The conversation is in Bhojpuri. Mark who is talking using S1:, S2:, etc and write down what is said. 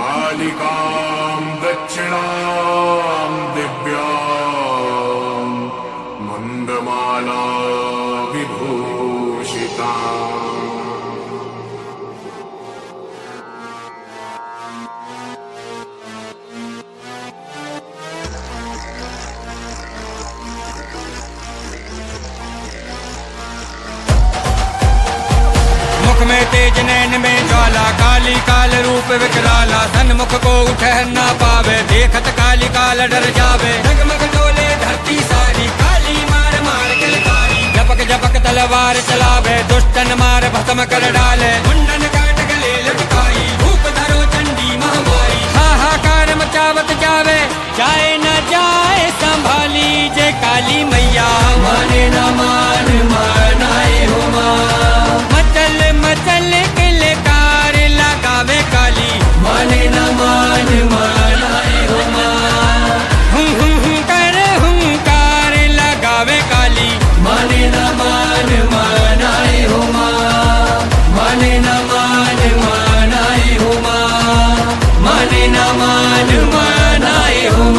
S1: कालिकां दक्षिणां दिव्यां मन्दमाला विभूषिताम्
S2: में तेज नैन में ज्वाला काली काल रूप विकराला सन्मुख को उठह ना पावे देखत काली काल डर जावे जगमग डोले धरती सारी काली मार मार किलकारी झपक झपक तलवार चलावे दुष्टन मार भस्म कर डाले मुंडन काट गले लटकाई धूप धरो चंडी महामारी हाहाकार मचावत जावे जाए न जाए संभाली जे काली मैया माने न मान मानाए हो मचल मचल किलकार लगावे काली माने न मान मानाए हो कर हुंकार लगावे काली माने न मान मानाए हो माने न मान मानाए हो माने न मान मानाए हो